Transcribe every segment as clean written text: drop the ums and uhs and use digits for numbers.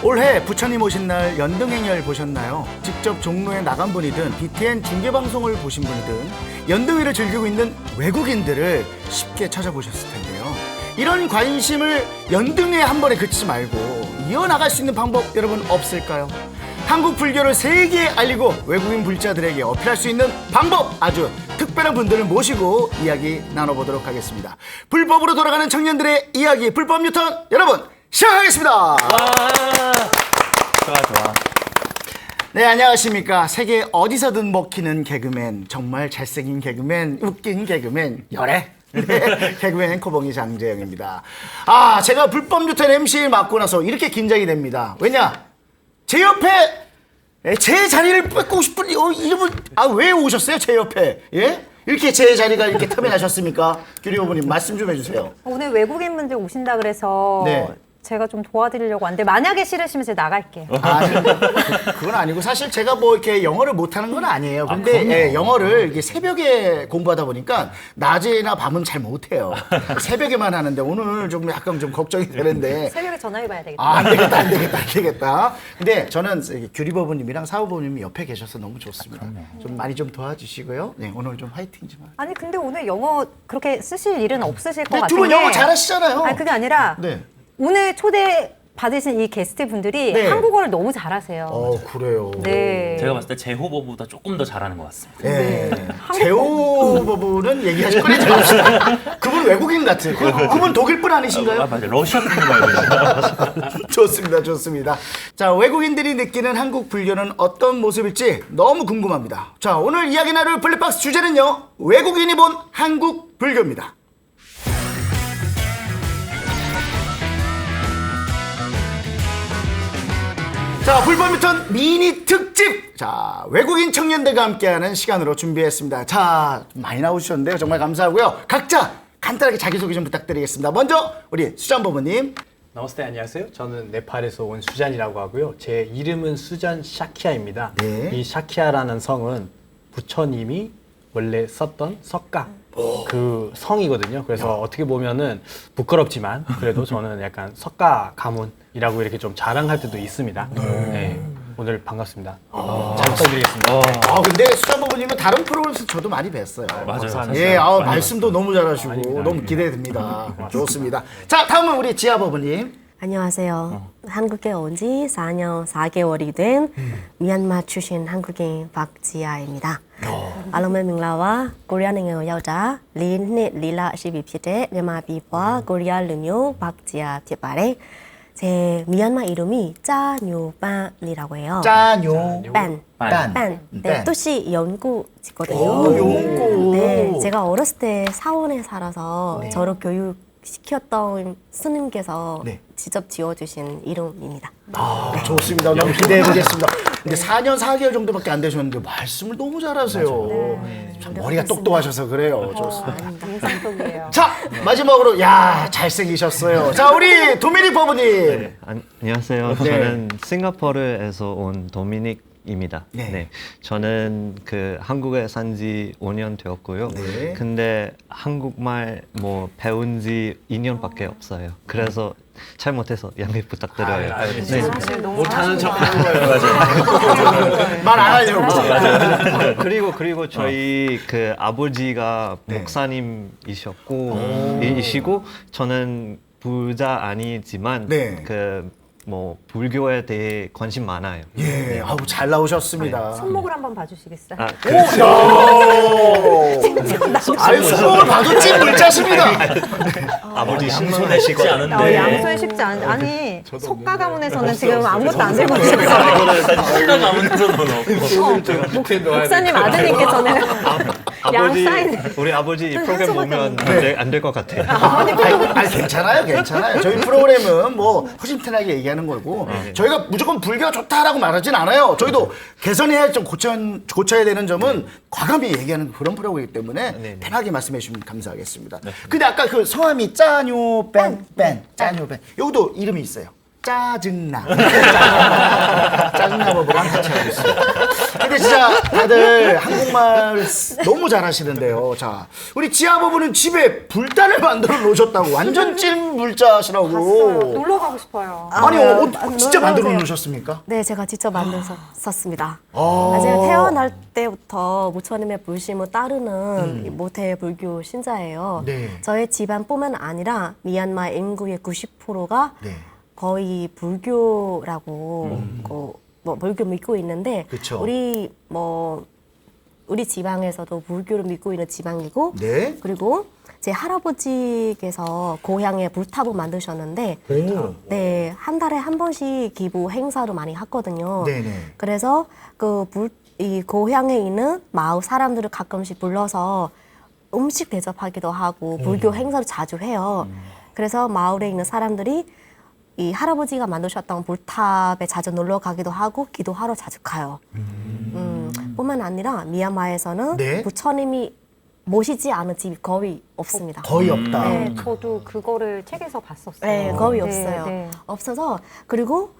올해 부처님 오신 날 연등행열 보셨나요? 직접 종로에 나간 분이든 BTN 중계방송을 보신 분이든 연등회를 즐기고 있는 외국인들을 쉽게 찾아보셨을 텐데요. 이런 관심을 연등회 한 번에 그치지 말고 이어나갈 수 있는 방법 여러분 없을까요? 한국 불교를 세계에 알리고 외국인 불자들에게 어필할 수 있는 방법 아주 특별한 분들을 모시고 이야기 나눠보도록 하겠습니다. 불법으로 돌아가는 청년들의 이야기 불법 유턴 여러분 시작하겠습니다. 와, 좋아. 네, 안녕하십니까. 세계 어디서든 먹히는 개그맨, 정말 잘생긴 개그맨, 웃긴 개그맨, 열애. 네, 개그맨 코봉이 장재영입니다. 아, 제가 불법 유턴 MC 맡고 나서 이렇게 긴장이 됩니다. 왜냐? 제 옆에 제 자리를 뺏고 싶은 이름을 왜 오셨어요? 제 옆에. 예? 이렇게 제 자리가 이렇게 틈에 나셨습니까? 규리 어머님 말씀 좀 해주세요. 오늘 외국인 분들 오신다 그래서 네. 제가 좀 도와드리려고 왔는데 만약에 싫으시면 제가 나갈게요. 아니, 그건 아니고 사실 제가 뭐 이렇게 영어를 못하는 건 아니에요. 근데 영어를 이렇게 새벽에 공부하다 보니까 낮이나 밤은 잘 못해요. 새벽에만 하는데 오늘 좀 약간 좀 걱정이 되는데. 새벽에 전화해봐야 되겠다. 안 되겠다. 근데 저는 규리버부님이랑 사우버부님이 옆에 계셔서 너무 좋습니다. 좀 많이 좀 도와주시고요. 네, 오늘 좀 화이팅 좀 하세요. 아니 근데 오늘 영어 그렇게 쓰실 일은 없으실 것 두 같은 분 게 영어 잘하시잖아요. 아니 그게 아니라 네. 오늘 초대 받으신 이 게스트 분들이 네. 한국어를 너무 잘하세요. 그래요. 네. 제가 봤을 때 제 후보보다 조금 더 잘하는 것 같습니다. 네. 제호 부부는 얘기하지 꺼내지 맙시다. 그분 외국인 같은. 그분 독일 분 아니신가요? 맞아요. 러시아 분인 거 알고 좋습니다. 자, 외국인들이 느끼는 한국 불교는 어떤 모습일지 너무 궁금합니다. 자, 오늘 이야기 나눌 블랙박스 주제는요. 외국인이 본 한국 불교입니다. 자, 불법 유턴 미니 특집! 자, 외국인 청년들과 함께하는 시간으로 준비했습니다. 자, 많이 나오셨는데요. 정말 감사하고요. 각자 간단하게 자기소개 좀 부탁드리겠습니다. 먼저, 우리 수잔 법무님. 나마스테 안녕하세요. 저는 네팔에서 온 수잔이라고 하고요. 제 이름은 수잔 샤키아입니다. 네. 이 샤키아라는 성은 부처님이 원래 썼던 석가 그 성이거든요. 그래서 어떻게 보면은 부끄럽지만 그래도 저는 약간 석가 가문이라고 이렇게 좀 자랑할 때도 있습니다. 네. 오늘 반갑습니다. 잘 부탁드리겠습니다. 근데 수잔 법무님은 다른 프로그램에서 저도 많이 뵀어요. 맞아요. 예, 말씀도 너무 잘하시고 너무 기대됩니다. 좋습니다. 자, 다음은 우리 지아 법무님. 안녕하세요. 한국에 온 지 4년 4개월이 된 미얀마 출신 한국인 박지아입니다.အားလုံးပဲမင်္ဂလာပါကိုရီးယားနိုင်ငံကိုရောက်တာ4နှစ်4လရှိပြီဖြစ်တဲ့မြန်မာပြည်ပွားကိုရီးယားလူမျိုး박지아ဖြစ်ပါတယ်제 미얀마 이름이 짜뇨빤이라고 해요. 짜뇨. 빤. 빤. 빤. 네, 빤. 뜻이 연구지거든요. 연구. 네, 제가 어렸을 때 사원에 살아서 저를 교육시켰던 스님께서 네. 직접 지어주신 이름입니다. 좋습니다. 너무 기대해보겠습니다. 근데 4년 4개월 정도밖에 안 되셨는데 말씀을 너무 잘하세요. 참 머리가 똑똑하셔서 그래요. 좋습니다. 인상적이에요. 자, 마지막으로 잘생기셨어요. 자, 우리 도미닉 법무님. 네, 안녕하세요. 네. 저는 싱가포르에서 온 도미닉입니다. 네. 네. 저는 한국에 산 지 5년 되었고요. 네. 근데 한국말 배운 지 2년밖에 없어요. 그래서 잘 못해서 양해 부탁드려요. 네. 사실 너무 못하는 척 하는 거예요. 말 안 하려고. 그리고 저희 아버지가 목사님이시고 이시고 저는 부자 아니지만 네. 불교에 대해 관심 많아요. 예, 잘 나오셨습니다. 손목을 한번 봐주시겠어요? 아유, 수목을 봐도 찐 물자십니다. 아버지 신손에 쉽지 않은데. 양손 쉽지 아니 석가 가문에서는 지금 아무것도 안 들고 계셨어요. 사실 가문에서는 없고. 목사님 아드님께서는 양 사인. 우리 아버지 이 프로그램 한쪽만 보면 안 될 것 같아요. 아니, 괜찮아요. 저희 프로그램은 허심탄회하게 얘기하는 거고 저희가 무조건 불교가 좋다라고 말하진 않아요. 저희도 개선해야 좀 고쳐야 되는 점은 과감히 얘기하는 그런 프로그램이기 때문에 편하게 말씀해 주시면 감사하겠습니다. 근데 아까 그 성함이 짜뇨 뺀 여기도 이름이 있어요. 짜증나. 짜증나 법이랑 같이 하고 있어요. 근데 진짜 다들 한국말 너무 잘하시는데요. 자, 우리 지아버부는 집에 불단을 만들어 놓으셨다고. 완전 찐 물자시라고. 놀러 가고 싶어요. 아니, 진짜 놀러 만들어 오세요. 놓으셨습니까? 네, 제가 직접 만들었습니다. 아. 제가 태어날 때부터 부처님의 불심을 따르는 모태 불교 신자예요. 네. 저의 집안뿐만 아니라 미얀마 인구의 90%가 네. 거의 불교라고 뭐 불교 믿고 있는데 그쵸. 우리 지방에서도 불교를 믿고 있는 지방이고 네. 그리고 제 할아버지께서 고향에 불탑을 만드셨는데 오. 네, 한 달에 한 번씩 기부 행사를 많이 하거든요. 네네. 그래서 이 고향에 있는 마을 사람들을 가끔씩 불러서 음식 대접하기도 하고 불교 행사를 자주 해요. 그래서 마을에 있는 사람들이 이 할아버지가 만드셨던 불탑에 자주 놀러 가기도 하고 기도하러 자주 가요. 뿐만 아니라 미얀마에서는 네. 부처님이 모시지 않은 집이 거의 없습니다. 거의 없다. 네, 저도 그거를 책에서 봤었어요. 네, 거의 네, 없어요. 네. 없어서 그리고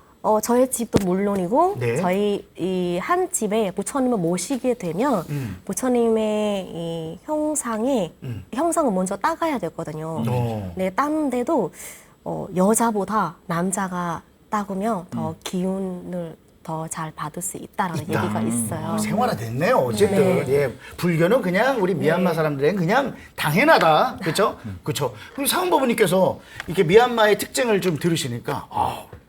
저희 집도 물론이고 네. 저희 이 한 집에 부처님을 모시게 되면 부처님의 이 형상을 먼저 따가야 되거든요. 네, 따는데도 여자보다 남자가 따으면 더 기운을 더 잘 받을 수 있다라는 얘기가 있어요. 생활화됐네요. 어쨌든 예, 불교는 그냥 우리 미얀마 사람들은 그냥 당연하다. 그렇죠? 그렇죠. 그럼 사은법부님께서 이렇게 미얀마의 특징을 좀 들으시니까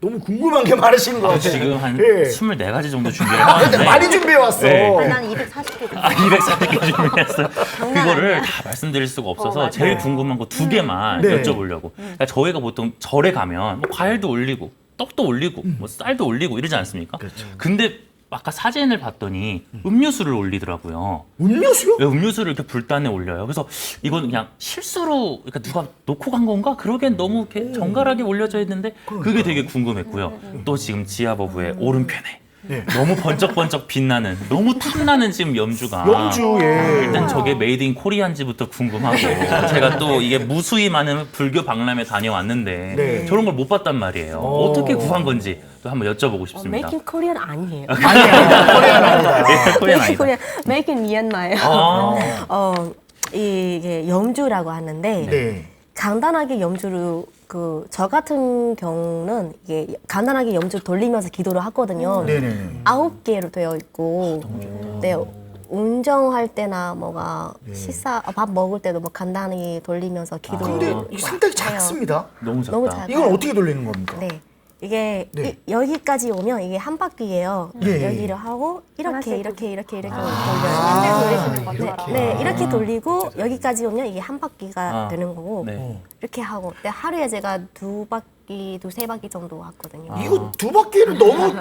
너무 궁금한 게 많으신 것 같아요. 지금 한 예. 24가지 정도 준비를 근데 해왔는데 많이 준비해 왔어. 네. 난 240개 240개 준비했어요. 장난 그거를 아니야. 다 말씀드릴 수가 없어서 맞아요. 제일 궁금한 거 2개만 네. 여쭤보려고. 그러니까 저희가 보통 절에 가면 뭐 과일도 올리고 떡도 올리고 뭐 쌀도 올리고 이러지 않습니까? 그렇죠. 근데 아까 사진을 봤더니 음료수를 올리더라고요. 음료수요? 왜 음료수를 이렇게 불단에 올려요? 그래서 이건 그냥 실수로 그러니까 누가 놓고 간 건가? 그러기엔 너무 이렇게 정갈하게 올려져 있는데 그게 되게 궁금했고요. 또 지금 지아버부의 오른편에 네. 너무 번쩍번쩍 빛나는 너무 탐나는 지금 염주가 염주, 예. 일단 저게 메이드 인 코리안지부터 궁금하고 제가 또 이게 무수히 많은 불교 박람회 다녀왔는데 네. 저런 걸 못 봤단 말이에요. 어떻게 구한 건지 또 한번 여쭤보고 싶습니다. 메이킹 코리안 아니에요. 아니야. 코리안 아니다. 예, 코리안 메이킹 아니다. 코리안, 메이킹 미얀마예요. 아. 이게 염주라고 하는데 네. 간단하게 염주를 저 같은 경우는 이게 간단하게 염주 돌리면서 기도를 하거든요. 네네. 9개로 되어 있고, 네, 운정할 때나 뭐가 밥 먹을 때도 뭐 간단히 돌리면서 기도. 근데 이 상당히 작습니다. 너무 작다. 너무 작아요. 이걸 어떻게 돌리는 겁니까? 네. 이게 네. 여기까지 오면 이게 한 바퀴예요. 예. 여기를 하고 이렇게 돌려요. 돌리시는 것처럼. 네, 이렇게 돌리고 여기까지 오면 이게 한 바퀴가 되는 거고 네. 이렇게 하고 근데 하루에 제가 2-3바퀴 정도 하거든요. 이거 2바퀴를 너무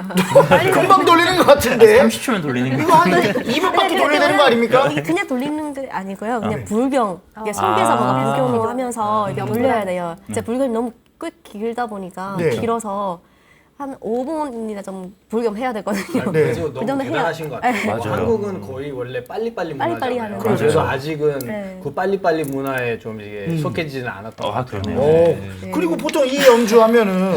금방 돌리는 것 같은데. 30초면 돌리는 거. 이거 한 200바퀴 돌려야 되는 거 아닙니까? 이게 그냥 돌리는 게 아니고요. 그냥 불경. 이게 속에서 뭔가 불경을 하면서 이렇게 돌려야 돼요. 제 불경이 너무 꽤 길다 보니까 네. 길어서 한 5분이나 좀 불경해야 되거든요. 네. 그래서 그 너무 정도 해야- 대단하신 것 같아요. 맞아요. 한국은 거의 원래 빨리빨리 빨리빨리 문화잖아요. 하는 그래서 거죠. 아직은 네. 그 빨리빨리 문화에 좀 이게 속해지지는 않았던 것 같아요. 그러네요. 오, 그리고 보통 이 염주 하면은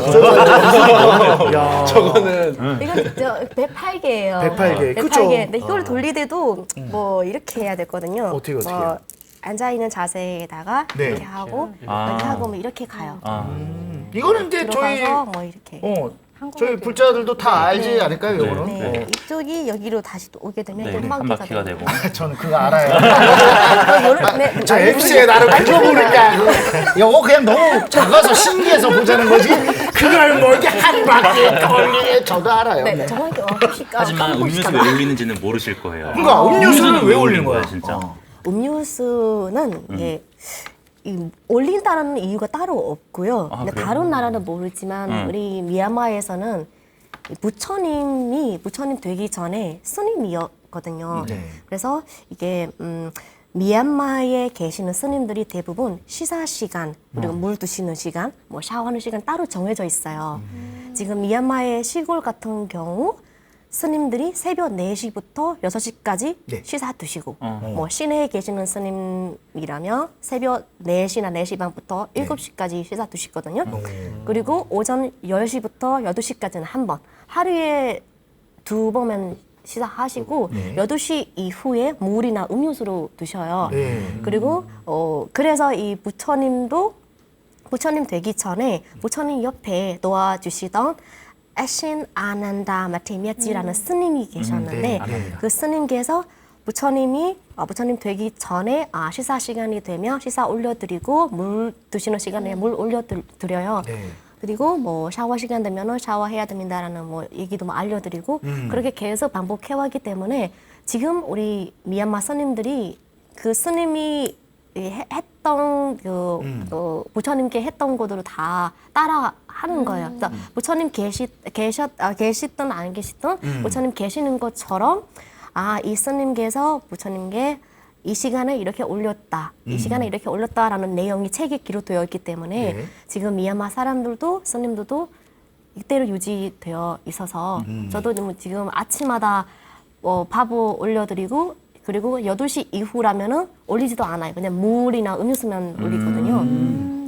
야, 저거는 이건 108개예요. 108개. 그쵸? 근데 이걸 돌리대도 뭐 이렇게 해야 되거든요. 어떻게 해요? 뭐 앉아 있는 자세에다가 네. 이렇게 하고 아. 이렇게 하고 뭐 이렇게 가요. 이거는 이제 저희 들어가서 뭐 이렇게. 저희 불자들도 다 알지 않을까요, 이거는? 네. 이쪽이 여기로 다시 또 오게 되면 네, 한 한 바퀴가 바퀴가 되고. 되고. 저는 그거 알아요. 저 아니, MC에 나를 그거 모르니까 이거 그냥 너무 작아서 신기해서 보자는 거지. 그걸 뭐 이렇게 한 바퀴 돌리게 저도 알아요. 네, 정확히 하지만 음료수 왜 올리는지는 모르실 거예요. 그러니까 음료수는 왜 올리는 거야, 진짜? 음료수는 이게 올린다는 이유가 따로 없고요. 아, 근데 그래요? 다른 나라는 모르지만 우리 미얀마에서는 이 부처님 되기 전에 스님이었거든요. 네. 그래서 이게 미얀마에 계시는 스님들이 대부분 식사 시간 그리고 물 드시는 시간, 뭐 샤워하는 시간 따로 정해져 있어요. 지금 미얀마의 시골 같은 경우 스님들이 새벽 4시부터 6시까지 네. 식사 드시고 뭐 시내에 계시는 스님이라면 새벽 4시나 4시 반부터 7시까지 식사 드시거든요. 그리고 오전 10시부터 8시까지는 한 번. 하루에 2번은 시작하시고 8시 이후에 물이나 음료수로 드셔요. 네. 그리고 그래서 이 부처님 되기 전에 부처님 옆에 도와주시던 애신 아난다 마티미아찌라는 스님이 계셨는데 그 스님께서 부처님 되기 전에 식사 시간이 되면 식사 올려드리고 물 드시는 시간에 물 올려드려요. 네. 그리고 뭐 샤워 시간 되면은 샤워해야 됩니다라는 뭐 얘기도 뭐 알려드리고 그렇게 계속 반복해왔기 때문에 지금 우리 미얀마 스님들이 그 스님이 했던 부처님께 했던 것들을 다 따라 하는 거예요. 그래서 부처님 계시든 안 계시든 부처님 계시는 것처럼 이 스님께서 부처님께 이 시간에 이렇게 올렸다, 이 시간에 이렇게 올렸다라는 내용이 책에 기록되어 있기 때문에 네. 지금 미얀마 사람들도 스님들도 이대로 유지되어 있어서 저도 지금 아침마다 밥을 올려드리고 그리고 8시 이후라면은 올리지도 않아요. 그냥 물이나 음료수만 올리거든요.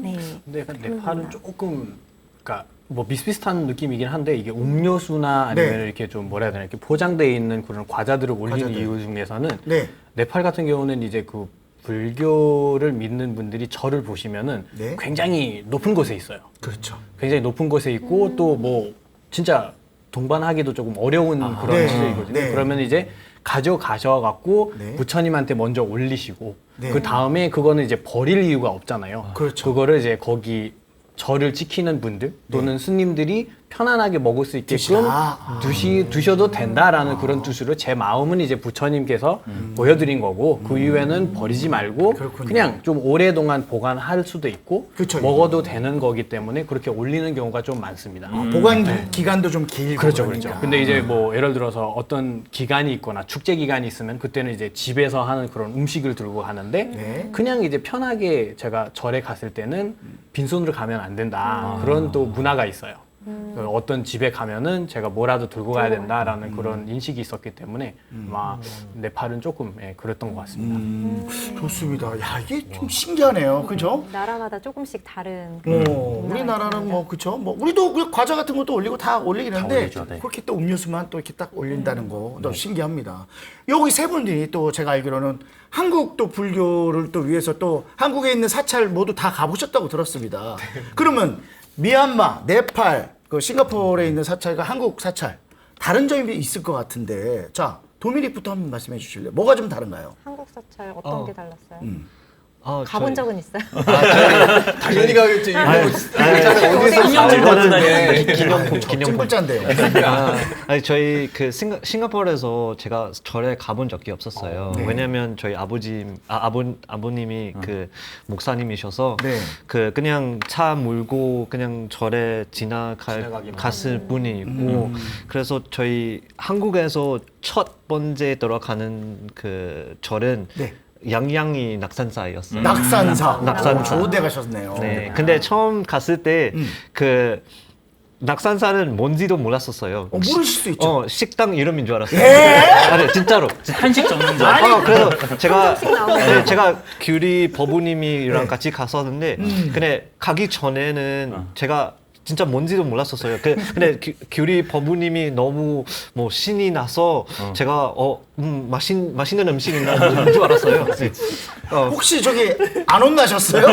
네. 근데 약간 네팔은 조금 그러니까 뭐 비슷비슷한 느낌이긴 한데 이게 음료수나 아니면 네. 이렇게 좀 뭐라 해야 되나 이렇게 포장되어 있는 그런 과자들을 올리는 과자들. 이유 중에서는 네. 네팔 같은 경우는 이제 그 불교를 믿는 분들이 절을 보시면은 네. 굉장히 높은 곳에 있어요. 그렇죠. 굉장히 높은 곳에 있고 또 뭐 진짜 동반하기도 조금 어려운 그런 네. 시설이거든요. 네. 그러면 이제 가져가셔갖고 네. 부처님한테 먼저 올리시고 네. 그 다음에 그거는 이제 버릴 이유가 없잖아요. 그렇죠. 그거를 이제 거기 절을 지키는 분들 또는 스님들이 편안하게 먹을 수 있게끔 드시라. 두셔도 된다라는 그런 뜻으로 제 마음은 이제 부처님께서 보여드린 거고 그 이후에는 버리지 말고 그렇군요. 그냥 좀 오랫동안 보관할 수도 있고 그쵸, 먹어도 되는 거기 때문에 그렇게 올리는 경우가 좀 많습니다. 보관 기간도 좀 길고 그렇죠, 그러니까. 그렇죠. 근데 이제 뭐 예를 들어서 어떤 기간이 있거나 축제 기간이 있으면 그때는 이제 집에서 하는 그런 음식을 들고 가는데 네. 그냥 이제 편하게 제가 절에 갔을 때는 빈손으로 가면 안 된다. 그런 또 문화가 있어요. 어떤 집에 가면은 제가 뭐라도 들고 가야 된다라는 그런 인식이 있었기 때문에 아마 네팔은 조금 그랬던 것 같습니다. 좋습니다. 야, 이게 좀 신기하네요. 그죠? 나라마다 조금씩 다른 우리나라는 뭐 그죠? 뭐 우리도 그 과자 같은 것도 올리고 다 올리긴 한데 올리죠, 네. 그렇게 또 음료수만 또 이렇게 딱 올린다는 거 너무 신기합니다. 여기 세 분이 또 제가 알기로는 한국 또 불교를 또 위해서 또 한국에 있는 사찰 모두 다 가보셨다고 들었습니다. 그러면 미얀마, 네팔, 그 싱가포르에 있는 사찰과 한국 사찰 다른 점이 있을 것 같은데 자 도미닉부터 한번 말씀해 주실래요? 뭐가 좀 다른가요? 한국 사찰 어떤 게 달랐어요? 저희- 가본 적은 있어요? 당연히 가겠지. 기념품 찐뿔자인데요. 아니 저희 그 싱가포르에서 제가 절에 가본 적이 없었어요. 네. 왜냐면 저희 아버님이 그 목사님이셔서 네. 그 그냥 차 몰고 그냥 절에 지나가기만 갔을 뿐이고 그래서 저희 한국에서 첫 번째 들어가는 그 절은 네. 양양이 낙산사였어요. 낙산사. 낙산사. 좋은 데 가셨네요. 네. 근데 처음 갔을 때 그 낙산사는 뭔지도 몰랐었어요. 모르실 수 있죠. 식당 이름인 줄 알았어요. 예? 아니 진짜로. 한식 전문점. 그래서 제가 규리 버부님이랑 같이 갔었는데 근데 가기 전에는 제가 진짜 뭔지도 몰랐었어요. 근데 규리 버부님이 너무 뭐 신이 나서 제가 맛있는 음식인가 줄 알았어요. 네. 혹시 저기 안 혼나셨어요?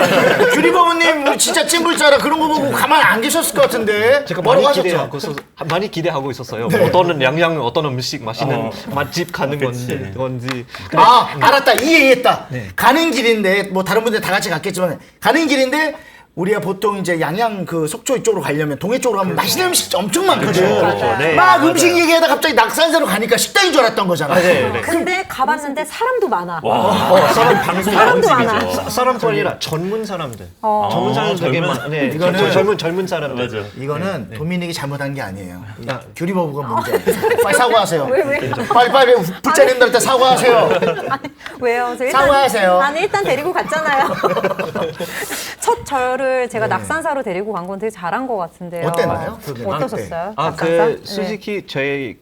규리버부님 진짜 찐불자라 그런 거 보고 가만 안 계셨을 것 같은데 제가 뭐라고 하셨죠? 많이 기대하고 있었어요. 어떤 양양 어떤 음식 맛있는 맛집 가는 건지. 알았다. 이해했다. 가는 길인데 뭐 다른 분들 다 같이 갔겠지만 가는 길인데 우리가 보통 이제 양양 그 속초 이쪽으로 가려면 동해 쪽으로 가면 맛있는 음식 엄청 많거든. 네, 막 맞아요. 음식 얘기하다 갑자기 낙산사로 가니까 식당인 줄 알았던 거잖아. 근데 가봤는데 사람도 많아. 사람 방송 사람도 많아. 원집이죠. 사람뿐 아니라 젊은 사람들. 젊은 사람들 되게 많아. 네, 이거는 젊은 사람들. 맞아. 이거는 도미닉이 잘못한 게 아니에요. 규리버부가 문제야. 빨리 사과하세요. 빨리 불자님들한테 사과하세요. 왜요? 저 사과하세요. 아니 일단 데리고 갔잖아요. 첫 절을 제가 낙산사로 데리고 간 건 되게 잘한 것 같은데요. 어땠나요? 그게? 어떠셨어요? 그 낙산사? 솔직히 저희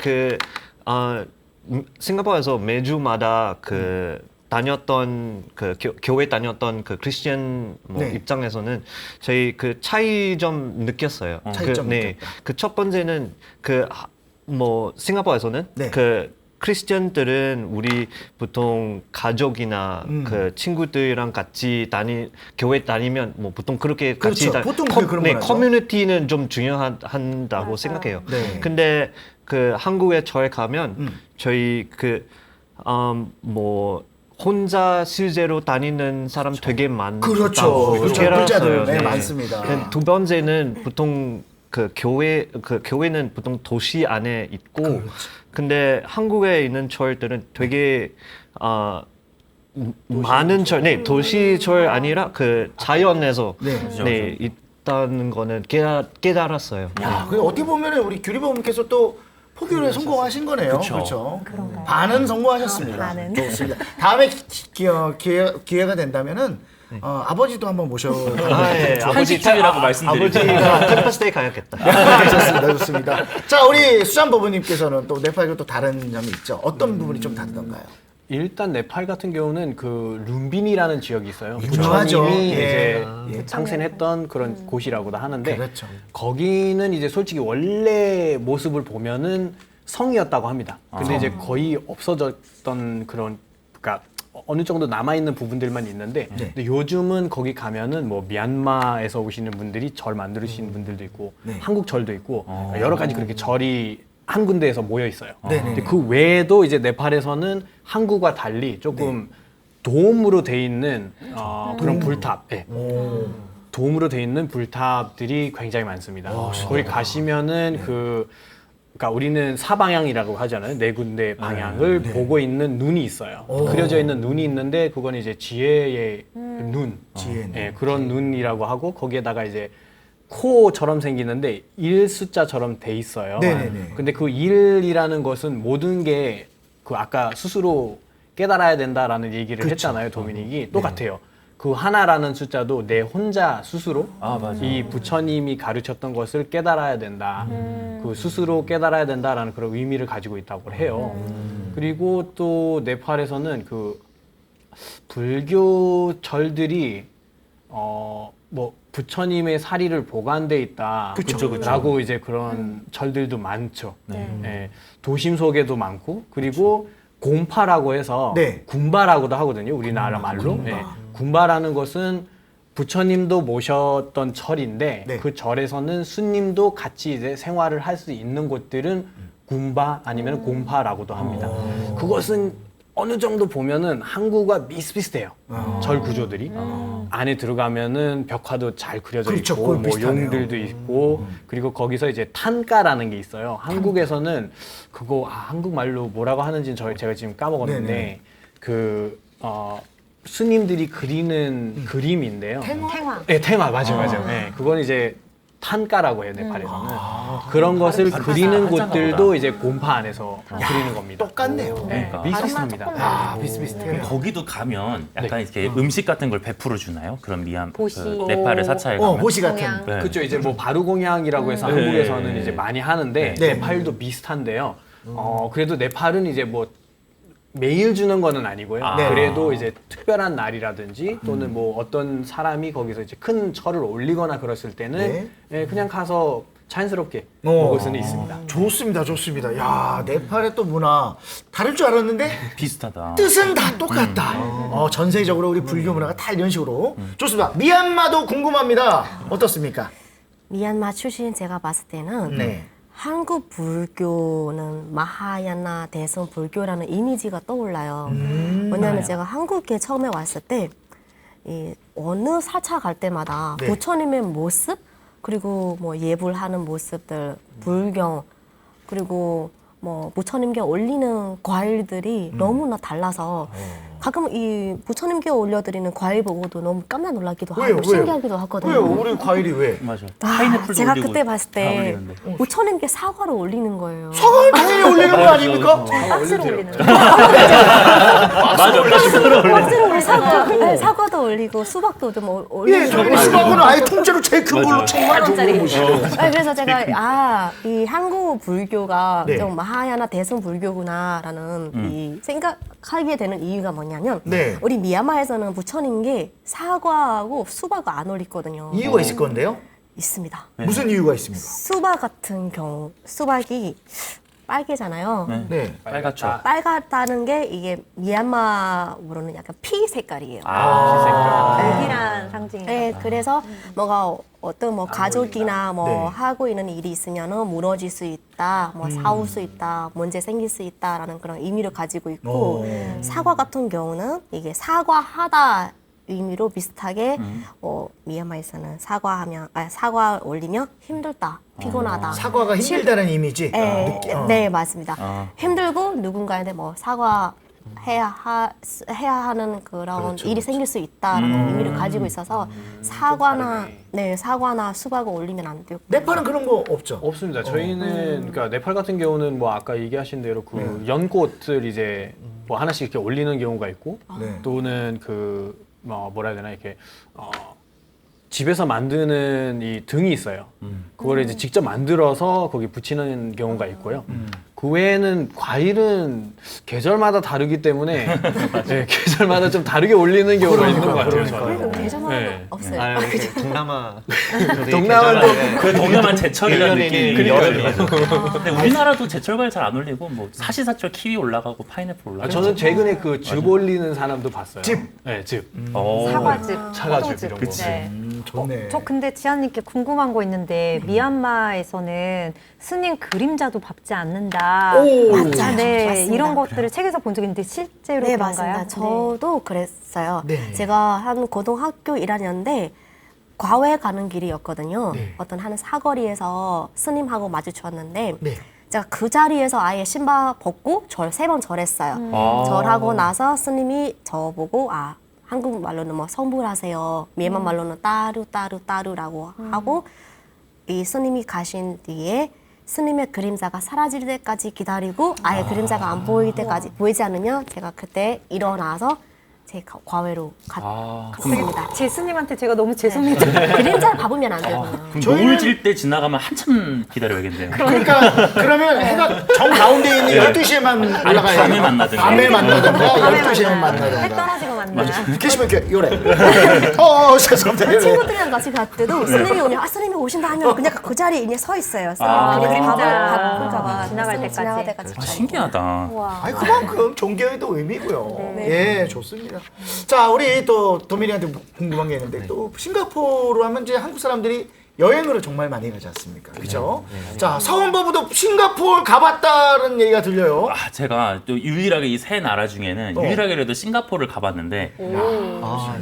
싱가포르에서 매주마다 그 다녔던 그 교회 다녔던 그 크리스천 뭐 네. 입장에서는 저희 그 차이 좀 느꼈어요. 차이점 그 첫 번째는 그 뭐 싱가포르에서는 네. 그 크리스천들은 우리 보통 가족이나 그 친구들이랑 같이 교회 다니면 뭐 보통 그렇게 같이 그렇죠. 보통 그런 네, 거 하죠. 커뮤니티는 좀 중요한다고 생각해요. 네. 근데 그 한국에 저에 가면 저희 뭐 혼자 실제로 다니는 사람 되게 많다고 그렇죠. 그렇게 불자들 알았어요. 네, 많습니다. 두 번째는 보통 교회는 보통 도시 안에 있고, 근데 한국에 있는 절들은 되게 많은 도시절 아니라 그 자연에서 네. 있다는 거는 깨달았어요. 야, 그 어떻게 보면 우리 규리범님께서 또 포교를 성공하신 거네요. 그렇죠. 그런가요? 반은 성공하셨습니다. 반은. 좋습니다. 다음에 기회가 된다면은 아버지도 한번 모셔. 예, 한식집이라고 말씀드리고. 아버지가 템퍼스테이 가야겠다. 좋습니다, 좋습니다. 자, 우리 수잔 버부님께서는 또 네팔과 또 다른 점이 있죠. 어떤 부분이 좀 다르던가요? 일단 네팔 같은 경우는 그 룸빈이라는 지역이 있어요. 유명하죠. 부처님이 예. 이제 상생했던 그런 곳이라고도 하는데 그렇죠. 거기는 이제 솔직히 원래 모습을 보면은 성이었다고 합니다. 근데 이제 거의 없어졌던 그런 그러니까 어느 정도 남아 있는 부분들만 있는데 근데 요즘은 거기 가면은 뭐 미얀마에서 오시는 분들이 절 만드시는 분들도 있고 한국 절도 있고 여러 가지 그렇게 절이 한 군데에서 모여 있어요. 근데 그 외에도 이제 네팔에서는 한국과 달리 조금 도움으로 돼 있는 그런 불탑, 도움으로 돼 있는 불탑들이 굉장히 많습니다. 거기 가시면은 그러니까 우리는 사방향이라고 하잖아요. 네 군데 방향을 보고 있는 눈이 있어요. 그려져 있는 눈이 있는데 그건 이제 지혜의 눈, 그런 눈이라고 하고 거기에다가 이제 코처럼 생기는데 1 숫자처럼 돼 있어요. 네네네. 근데 그 1이라는 것은 모든 게 그 아까 스스로 깨달아야 된다라는 얘기를 했잖아요. 도미닉이 똑같아요. 그 하나라는 숫자도 내 혼자 스스로 이 부처님이 가르쳤던 것을 깨달아야 된다. 그 스스로 깨달아야 된다라는 그런 의미를 가지고 있다고 해요. 그리고 또 네팔에서는 그 불교 절들이 뭐 부처님의 사리를 보관돼 있다라고 이제 그런 절들도 많죠. 예, 도심 속에도 많고 그리고 곰파라고 해서 군바라고도 하거든요. 우리나라 말로. 예, 군바라는 것은 부처님도 모셨던 절인데 그 절에서는 스님도 같이 이제 생활을 할 수 있는 곳들은 군바 아니면 곰파라고도 합니다. 그것은 어느 정도 보면은 한국과 비슷비슷해요. 절 구조들이 안에 들어가면은 벽화도 잘 그려져 그렇죠. 있고 거의 뭐 비슷하네요. 용들도 있고 그리고 거기서 이제 탄가라는 게 있어요. 한국에서는 그거 한국말로 뭐라고 하는지는 제가 지금 까먹었는데 그 스님들이 그리는 그림인데요. 탱화. 네, 테마 맞아요. 네, 그건 이제 탄가라고 해요, 네팔에서는. 그런 것을 그리는 곳들도 이제 곰파 안에서 그리는 겁니다. 똑같네요. 네, 비슷비슷합니다. 비슷비슷해요. 거기도 가면 약간 이렇게 음식 같은 걸 베풀어 주나요? 그런 보시. 네팔의 사찰에 가면. 보시 같은. 모양. 네. 그렇죠. 이제 뭐 바루공양이라고 해서 한국에서는 이제 많이 하는데 네팔도 비슷한데요. 그래도 네팔은 이제 뭐 매일 주는 거는 아니고요. 그래도 이제 특별한 날이라든지 또는 뭐 어떤 사람이 거기서 이제 큰 절을 올리거나 그랬을 때는 그냥 가서 자연스럽게 먹을 수는 있습니다. 좋습니다, 좋습니다. 야, 네팔의 또 문화 다를 줄 알았는데 비슷하다. 뜻은 다 똑같다. 전세적으로 우리 불교 문화가 다 이런 식으로. 좋습니다. 미얀마도 궁금합니다. 어떻습니까? 미얀마 출신 제가 봤을 때는 한국 불교는 마하야나 대성 불교라는 이미지가 떠올라요. 왜냐하면 제가 한국에 처음에 왔을 때 이 어느 사찰 갈 때마다 부처님의 모습 그리고 뭐 예불하는 모습들, 불경 그리고 뭐 부처님께 올리는 과일들이 너무나 달라서 가끔 이 부처님께 올려드리는 과일 보고도 너무 깜짝 놀라기도 하고 신기하기도 하거든요. 왜요? 우리 과일이 왜? 맞아. 아, 파인애플도 제가 올리고 그때 봤을 다 때 올리는데. 부처님께 사과를 올리는 거예요. 사과를 당연히 올리는 거 아닙니까? 박스로 올리는 거. 맞아. 박스로 올리고 사과도 올리고 수박도 좀 올리고. 저희 수박은 아예 통째로 제일 큰 걸로 정말 원짜리. 그래서 제가 이 한국 불교가 좀 마하야나 대성 불교구나라는 이 생각하게 되는 이유가 뭐냐면 우리 미얀마에서는 부처님께 사과하고 수박을 안 올리거든요. 이유가 있을 건데요? 있습니다. 무슨 이유가 있습니까? 수박 같은 경우 수박이 빨개잖아요. 네. 네. 빨갛죠. 빨갛다는 게 이게 미얀마어로는 약간 피 색깔이에요. 열기란 상징이. 네, 그래서 뭔가 어떤 뭐 가족이나 뭐 네. 하고 있는 일이 있으면은 무너질 수 있다, 뭐 싸울 수 있다, 문제 생길 수 있다라는 그런 의미를 가지고 있고 사과 같은 경우는 이게 사과하다 의미로 비슷하게 미얀마에서는 사과 올리면 힘들다, 피곤하다. 사과가 힘들다는 이미지. 네, 느낌. 네 맞습니다. 아. 힘들고 누군가한테 뭐 사과해야 하는 그런 그렇죠, 일이 그렇죠. 생길 수 있다라는 의미를 가지고 있어서 사과나 수박을 올리면 안 되고. 네팔은 그런 거 없죠. 없습니다. 저희는 그러니까 네팔 같은 경우는 뭐 아까 얘기하신 대로 그 연꽃을 이제 뭐 하나씩 이렇게 올리는 경우가 있고 네. 또는 그 뭐라 해야 되나 이렇게 집에서 만드는 이 등이 있어요. 그걸 이제 직접 만들어서 거기 붙이는 경우가 있고요. 그 외에는 과일은 계절마다 다르기 때문에 네, 계절마다 좀 다르게 올리는 경우가 있는 것 같아요. 저는. 계절마다 네. 없어요. 아, 동남아. 동남아도 그 동남아 제철이라는 느낌이 그러니까요. 근데 우리나라도 제철 과일 잘 안 올리고 뭐 사시사철 키위 올라가고 파인애플 올라가고. 저는 최근에 그 즙 올리는 사람도 봤어요. 즙? 네, 즙. 사과즙, 사과즙 포도즙. 이런 거. 네. 좋네. 저 근데 지아님께 궁금한 거 있는데 미얀마에서는 스님 그림자도 밟지 않는다. 오. 맞아요. 네, 맞습니다. 이런 것들을 책에서 본 적이 있는데 실제로 네, 그런가요? 맞습니다. 저도 그랬어요. 네. 제가 한 고등학교 1학년 때 과외 가는 길이었거든요. 네. 어떤 한 사거리에서 스님하고 마주쳤는데 네. 제가 그 자리에서 아예 신발 벗고 3번 절했어요. 아. 절하고 나서 스님이 저보고 한국말로는 뭐 성불하세요. 미얀마 말로는 따루라고 하고 이 스님이 가신 뒤에 스님의 그림자가 사라질 때까지 기다리고 아예 그림자가 안 보일 때까지 보이지 않으면 제가 그때 일어나서 제 과외로 갔습니다. 제 스님한테 제가 너무 죄송해요. 그림자를 밟으면 안 되거든요. 그럼 저희는- 노을 질 때 지나가면 한참 기다려야겠네요. 그러니까 그러면 해가 정 가운데 있는 12시에만 올라가야 밤에 만나든가. 밤에 만나든가 12시에만 해 만나든가. 떨어지고 만나요. 계시면 이렇게 요래. 죄송합니다. 요래. 친구들이랑 같이 갈 때도 스님이 오면 스님이 오신다 하면 그냥 그 자리에 그냥 서 있어요. 스님이 그림자 밟을까 봐 지나갈 스님 때까지. 때까지. 신기하다. 와. 아니 그만큼 종교에도 의미고요. 예, 좋습니다. 자, 우리 또 도민이한테 궁금한 게 있는데 또 싱가포르 하면 이제 한국 사람들이 여행으로 정말 많이 가지 않습니까? 그렇죠? 자, 서훈버부도 싱가포르 가봤다는 얘기가 들려요. 제가 또 유일하게 이 세 나라 중에는 유일하게라도 싱가포르를 가봤는데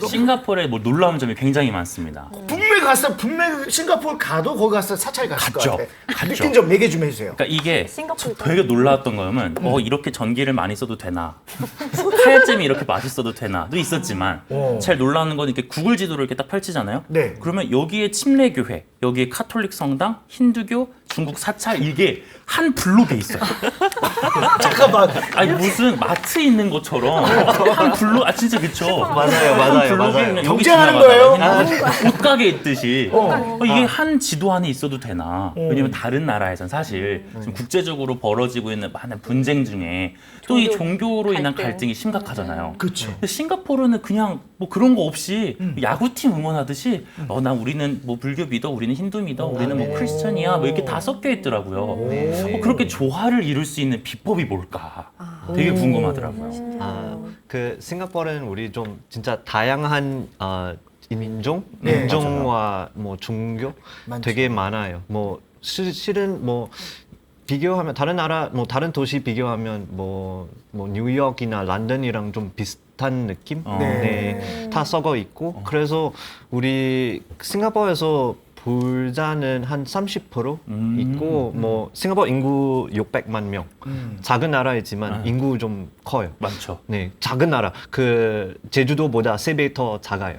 싱가포르에 뭐 놀라운 점이 굉장히 많습니다. 분명히 싱가포르 가도 거기 가서 사찰 갔을 것 갔죠. 같아. 갔죠. 느낀 점 얘기 좀 해주세요. 그러니까 이게 싱가포르 되게 놀라웠던 거면 이렇게 전기를 많이 써도 되나 칼잼이 이렇게 맛있어도 되나도 있었지만 제일 놀라운 건 이렇게 구글 지도를 이렇게 딱 펼치잖아요. 네. 그러면 여기에 침례교회, 여기에 카톨릭 성당, 힌두교, 중국 사찰 이게 한 블록에 있어요. 잠깐만. 아니 무슨 마트 있는 것처럼 한 블록 진짜 그쵸? 맞아요, 한 맞아요, 블록에 맞아요. 그냥 여기 경쟁하는 지나가다가 거예요? 옷가게 있듯이 이게 한 지도 안에 있어도 되나? 왜냐면 다른 나라에선 사실 지금 국제적으로 벌어지고 있는 많은 분쟁 중에 또 이 종교로 인한 갈등이 심각하잖아요. 그렇죠. 근데 싱가포르는 그냥 뭐 그런 거 없이 야구팀 응원하듯이 우리는 뭐 불교 믿어, 우리는 힌두 믿어, 우리는 뭐 크리스천이야, 뭐 이렇게 다 섞여 있더라고요. 그렇게 조화를 이룰 수 있는 비법이 뭘까? 되게 궁금하더라고요. 그 싱가포르는 우리 좀 진짜 다양한 인종, 네, 인종과 뭐 종교 많죠. 되게 많아요. 뭐 실은 뭐 비교하면 다른 나라 뭐 다른 도시 비교하면 뭐 뉴욕이나 런던이랑 좀 비슷한 느낌 네. 다 섞어 있고 그래서 우리 싱가포르에서 불자는 한 30% 있고 뭐 싱가포르 인구 600만 명 작은 나라이지만 인구 좀 커요. 많죠. 네, 작은 나라. 그 제주도보다 3배 더 작아요.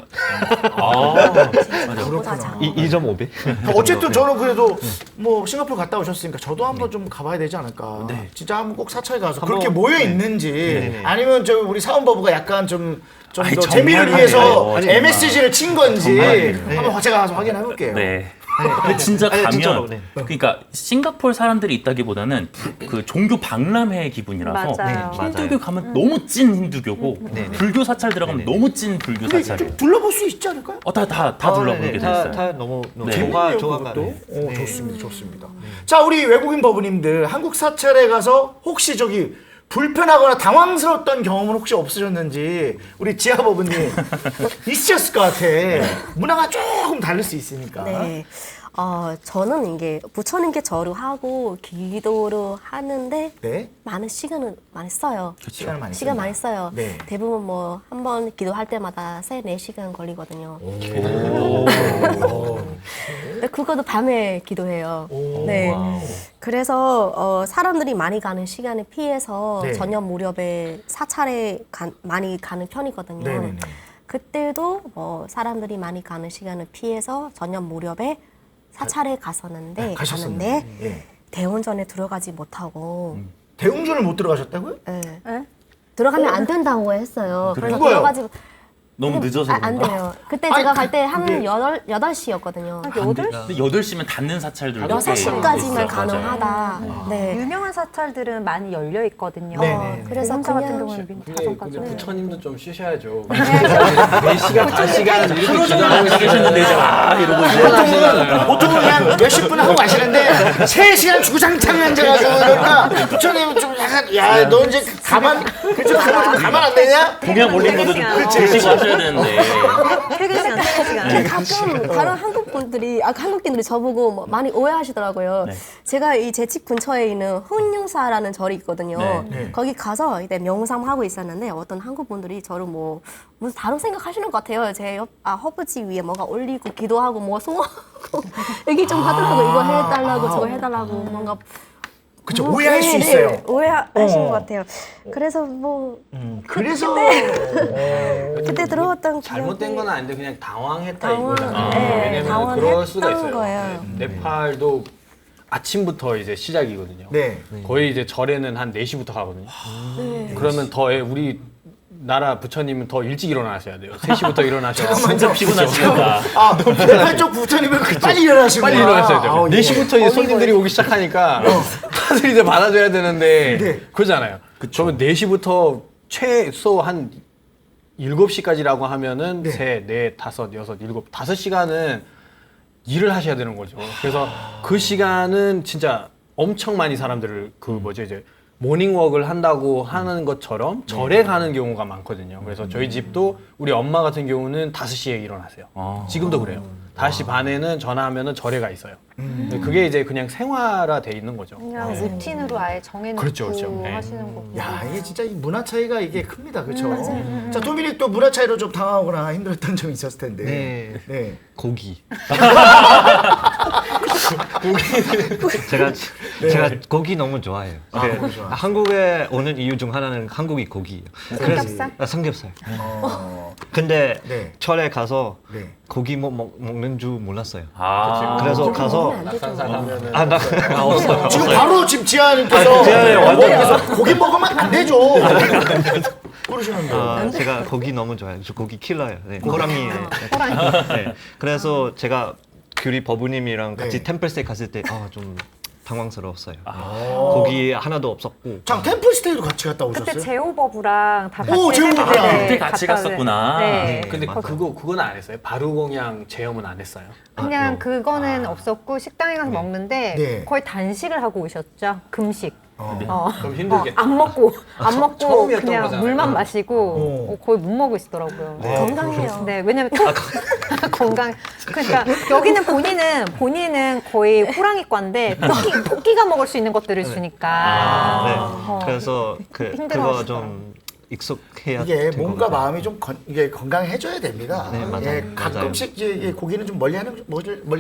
그렇구나. 2.5배. 어쨌든 저는 그래도 뭐 싱가포르 갔다 오셨으니까 저도 한번 좀 가봐야 되지 않을까. 네. 진짜 한번 꼭 사찰 가서 한번, 그렇게 모여 있는지 아니면 저 우리 사원버부가 약간 좀 아니, 더 정말 재미를 맞아요. 위해서 정말. MSG를 친 건지 정말. 한번 제가 가서 확인해 볼게요. 네. 근데 진짜 아니, 가면 진짜로, 네. 그러니까 싱가포르 사람들이 있다기보다는 그 종교 박람회 기분이라서 맞아요. 힌두교 가면 너무 찐 힌두교고 불교 사찰 들어가면 너무 찐 불교 근데 사찰. 좀 둘러볼 수 있지 않을까요? 다 둘러보게 됐어요. 다 너무 네. 재밌네요, 좋아가. 그것도. 좋습니다, 좋습니다. 자, 우리 외국인 버부님들 한국 사찰에 가서 혹시 저기 불편하거나 당황스러웠던 경험은 혹시 없으셨는지 우리 지아 버부님 있으셨을 것 같아. 문화가 조금 다를 수 있으니까. 네. 저는 이게 부처님께 절을 하고 기도를 하는데 네. 많은 시간을 많이 써요. 시간을 많이 시간 쓴다. 많이 써요. 네. 대부분 뭐 한 번 기도할 때마다 3-4시간 걸리거든요. 근데 그것도 밤에 기도해요. 네. 그래서 사람들이 많이 가는 시간을 피해서 네. 저녁 무렵에 사찰에 많이 가는 편이거든요. 네네네. 그때도 사람들이 많이 가는 시간을 피해서 저녁 무렵에 사찰에 갔었는데 가셨었는데. 예. 대원전에 들어가지 못하고 대웅전을 못 들어가셨다고요? 예. 들어가면 안 된다고 했어요. 그래서 누가요? 들어가지 너무 늦어서 안 그런가? 돼요. 그때 제가 갈 때 한 8시였거든요. 한 8시? 근데 8시면 닫는 사찰들도 6시까지만 있어요. 가능하다. 네. 유명한 사찰들은 많이 열려 있거든요. 네네. 그래서 대성사 같은 그냥 경우는 근데 다성까지. 부처님도 좀 쉬셔야죠. 4시간, 5시간 이렇게 하루 종일 기도하고 앉아 계셨는데 이제 이러고 이제 보통은 그냥 몇십 분 하고 가시는데 3시간 주구장창 앉아가지고 그러니까 부처님 좀 약간 야 너 이제 가만 그좀 가만 안 되냐? 동양 올린 것도 좀 드시고 하셔야 되는데. 퇴근 시간. 가끔 다른 한국인들이 저보고 뭐 많이 오해하시더라고요. 네. 제가 이 제 집 근처에 있는 훈융사라는 절이 있거든요. 네. 거기 가서 이제 명상하고 있었는데 어떤 한국 분들이 저를 뭐 무슨 다른 생각하시는 것 같아요. 제 허브지 위에 뭔가 올리고 기도하고 뭐 소원하고 얘기 좀 하더라고. 이거 해달라고 저거 해달라고 뭔가 그쵸, 오해할 수 있어요. 오해하시는 것 같아요. 그래서 뭐 그래서 그때 들어왔던 잘못된 기억이- 건 아닌데 그냥 당황했다 당황- 이거잖아요. 네, 왜냐면 그럴 수가 당황했던 있어요. 거예요. 네. 네팔도 아침부터 이제 시작이거든요. 네. 거의 이제 절에는 한 4시부터 가거든요. 네. 그러면 더 우리 나라 부처님은 더 일찍 일어나셔야 돼요. 3시부터 일어나셔야 돼요. 진짜 피곤하시겠다. 네팔 쪽 부처님은 빨리 일어나시는 빨리 일어나셔야 돼요. 4시부터 이제 손님들이 오기 시작하니까 다들 이제 받아줘야 되는데 네. 그러잖아요. 그러면 4시부터 최소 한 7시까지라고 하면은 네. 셋, 넷, 다섯, 여섯, 일곱, 5시간은 일을 하셔야 되는 거죠. 그래서 그 시간은 진짜 엄청 많이 사람들을 그 뭐죠 이제 모닝워크를 한다고 하는 것처럼 절에 가는 경우가 많거든요. 그래서 저희 집도 우리 엄마 같은 경우는 5시에 일어나세요. 지금도 그래요. 5시 반에는 전화하면은 절에 가 있어요. 그게 이제 그냥 생활화돼 있는 거죠. 그냥 루틴으로 아예 정해놓고 그렇죠, 그렇죠. 네. 하시는 거고. 야, 이게 진짜 이 문화 차이가 이게 큽니다. 그렇죠? 자, 도미닉 또 문화 차이로 좀 당하거나 힘들었던 점이 있었을 텐데. 네. 네. 고기. 제가 고기 너무 좋아해요. 고기 좋아. 한국에 오는 이유 중 하나는 한국이 고기예요. 삼겹살? 삼겹살. 근데 네. 절에 가서 네. 고기 먹는 줄 몰랐어요. 그래서 그래서 가서 낙산사 가면은 없어요. 지금 바로 지금 지아님께서 지아님 완전 고기 먹으면 안 되죠. 그러시는데. 제가 고기 너무 좋아해요. 저 고기 킬러예요. 네, 호랑이예요. 네. 그래서 제가 규리 버부님이랑 같이 네. 템플스테이 갔을 때 좀 당황스러웠어요. 고기 하나도 없었고. 장 템플스테이도 같이 갔다 그때 오셨어요? 제호버부랑 다 같이 오, 제호버부랑. 했는데 그때 같이 갔다 갔었구나. 네. 근데 맞아요. 그건 안 했어요. 바루공양 체험은 안 했어요. 그냥 그거는 없었고 식당에 가서 먹는데 네. 거의 단식을 하고 오셨죠. 금식. 그럼 힘들겠다. 안 먹고 처음이었던 그냥 거잖아요. 물만 마시고 거의 못 먹으시더라고요. 건강해요. 네, 왜냐면 건강. 그러니까 여기는 본인은 거의 호랑이과인데 토끼가 먹을 수 있는 것들을 주니까. 네. 그래서 그거 힘들어하시더라고요. 좀 익숙해야 이게 될것 몸과 같아요. 마음이 좀 이게 건강해져야 됩니다. 네, 맞아요. 예, 가끔씩 이제 고기는 좀 멀리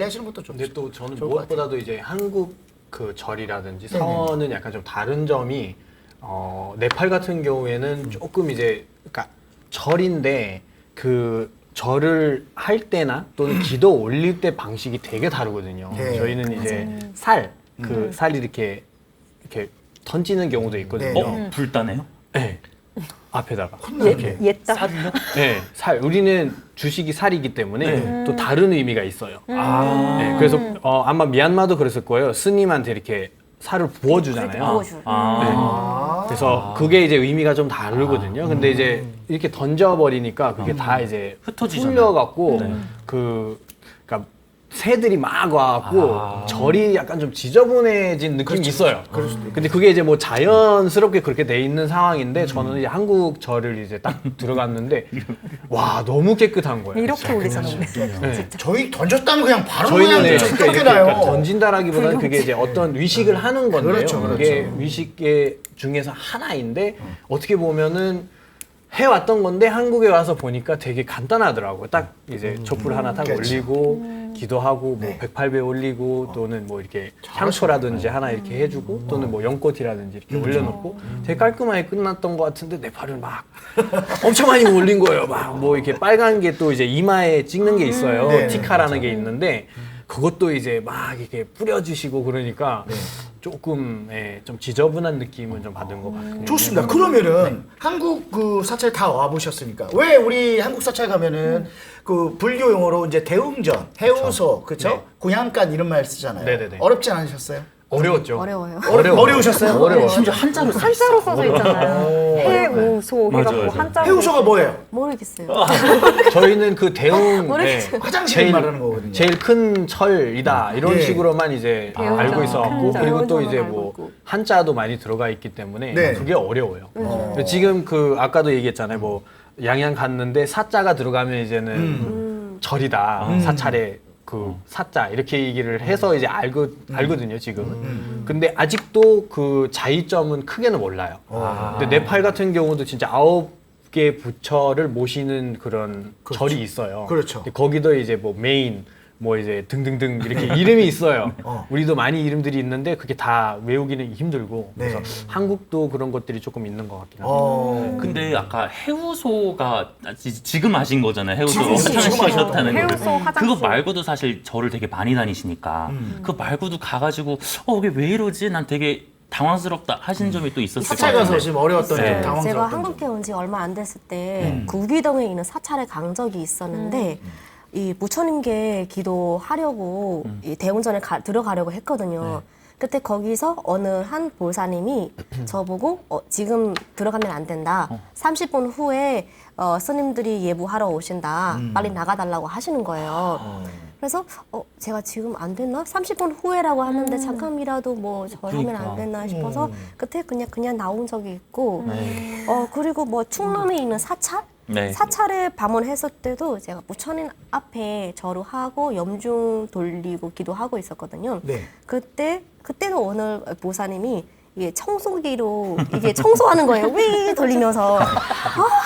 하시는 것도 좋죠. 근데 또 저는 좋을 것 무엇보다도 이제 한국 그 절이라든지 서원은 약간 좀 다른 점이 네팔 같은 경우에는 조금 이제 그러니까 절인데 그 절을 할 때나 또는 기도 올릴 때 방식이 되게 다르거든요. 네. 저희는 이제 살 이렇게 던지는 경우도 있거든요. 네. 불타네요? 네. 앞에다가 예, 이렇게. 옛다. 쌀이요? 네, 살. 우리는 주식이 살이기 때문에 또 다른 의미가 있어요. 네, 그래서 아마 미얀마도 그랬을 거예요. 스님한테 이렇게 살을 부어주잖아요. 부어줄. 그래서 그게 이제 의미가 좀 다르거든요. 근데 이제 이렇게 던져버리니까 그게 다 이제 흩어지잖아요. 풀려갖고 그러니까 새들이 막 와갖고 절이 약간 좀 지저분해진 느낌이 있어요. 근데 그게 이제 뭐 자연스럽게 그렇게 돼 있는 상황인데 저는 이제 한국 절을 이제 딱 들어갔는데 와 너무 깨끗한 거예요. 이렇게 우리처럼. 네. 저희 던졌다면 그냥 바로 저희는 그냥 네, 쫓겨나요. 그러니까 던진다라기보다는 그게 이제 어떤 위식을 하는 건데요. 그렇죠, 그렇죠. 그게 위식의 중에서 하나인데 어떻게 보면은 해왔던 건데 한국에 와서 보니까 되게 간단하더라고요. 딱 이제 촛불 하나 딱 그렇죠. 올리고 기도하고 뭐 네. 108배 올리고 또는 뭐 이렇게 향초라든지 하나 이렇게 해주고 또는 뭐 연꽃이라든지 이렇게 올려놓고 되게 깔끔하게 끝났던 것 같은데 네팔은 막 엄청 많이 올린 거예요. 막 뭐 이렇게 빨간 게 또 이제 이마에 찍는 게 있어요. 네, 티카라는 게 있는데 그것도 이제 막 이렇게 뿌려주시고 그러니까 조금 좀 지저분한 느낌은 좀 받은 것 같아요. 좋습니다. 그러면은 한국 그 사찰 다 와보셨습니까? 왜 우리 한국 사찰 가면은 그 불교 용어로 이제 대웅전, 해우소, 그렇죠? 네. 공양간 이런 말 쓰잖아요. 네네네. 어렵지 않으셨어요? 어려웠죠. 어려워요. 어려우셨어요? 어려워요. 심지어 한자로 써 있어요. 한자로 써져 있잖아요. 해우소 해갖고 맞아요. 한자로. 해우소가 뭐예요? 모르겠어요. 저희는 그 대웅 모르겠어요. 화장실 말하는 거거든요. 제일 큰 철이다 이런 예. 식으로만 이제 대웅전, 알고 있어갖고 큰 그리고 또 대웅전만 이제 알고 뭐 있고. 한자도 많이 들어가 있기 때문에 네. 그게 어려워요. 근데 지금 그 아까도 얘기했잖아요. 뭐 양양 갔는데 사자가 들어가면 이제는 절이다 사찰에 그 사자 이렇게 얘기를 해서 이제 알거든요 지금은. 근데 아직도 그 차이점은 크게는 몰라요. 근데 네팔 같은 경우도 진짜 9개 부처를 모시는 그런 절이 있어요. 그렇죠. 근데 거기도 이제 뭐 메인 뭐 이제 등등등 이렇게 이름이 있어요. 우리도 많이 이름들이 있는데 그게 다 외우기는 힘들고 네. 그래서 한국도 그런 것들이 조금 있는 것 같긴 합니다. 근데 아까 해우소가 지금 하신 거잖아요. 해우소 지금 엄청 지금 쉬셨다는 해우소, 거를. 화장실. 그거 말고도 사실 절을 되게 많이 다니시니까 그거 말고도 가가지고 이게 왜 이러지? 난 되게 당황스럽다 하신 점이 또 있었을 사찰 것 가서 같아요. 지금 어려웠던 점, 네. 당황스러웠던 제가 점. 한국에 온 지 얼마 안 됐을 때 구기동에 있는 사찰에 간 적이 있었는데 이 부처님께 기도하려고 이 대웅전에 들어가려고 했거든요. 그때 거기서 어느 한 보살님이 저보고 지금 들어가면 안 된다. 30분 후에 스님들이 예부하러 오신다. 빨리 나가달라고 하시는 거예요. 그래서 제가 지금 안 됐나? 30분 후에라고 하는데 잠깐이라도 뭐 저러면 그러니까. 안 됐나 싶어서 그때 그냥 나온 적이 있고 그리고 뭐 충남에 있는 사찰? 네. 사찰에 방문했을 때도 제가 부처님 앞에 절을 하고 염중 돌리고 기도하고 있었거든요. 네. 그때도 오늘 보사님이 이게 청소기로 이게 청소하는 거예요. 위 돌리면서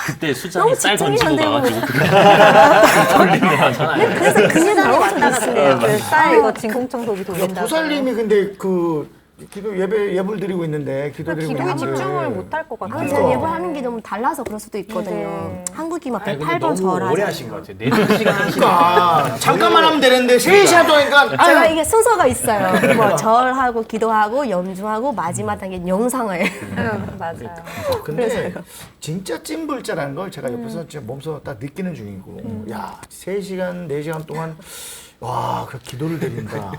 그때 수장이 너무 쌀 집중이 던지고 안 되고. 가가지고 돌리면 하잖아요. 그래서 그 시간에 왔다 갔는데요. 쌀 이거 진공청소기 돌린다. 보살님이 근데 그 기도 예불 드리고 있는데 기도 드리고 기도에 있는데 집중을 못 할 것 아, 같아요. 제가 예불하는 게 너무 달라서 그럴 수도 있거든요. 네. 한국이 막 아니, 근데 108번 너무 절하잖아요. 오래 하신 것 같아요. 4시간 하시니까. 그러니까 잠깐만 하면 되는데 3시간 동안이니까 제가 이게 순서가 있어요. 뭐 절하고 기도하고 염중하고 마지막 단계 영상을. 맞아요. 근데 진짜 찐불자라는 걸 제가 옆에서 진짜 몸소 딱 느끼는 중이고 야 3시간 4시간 동안 와, 그 기도를 드린다.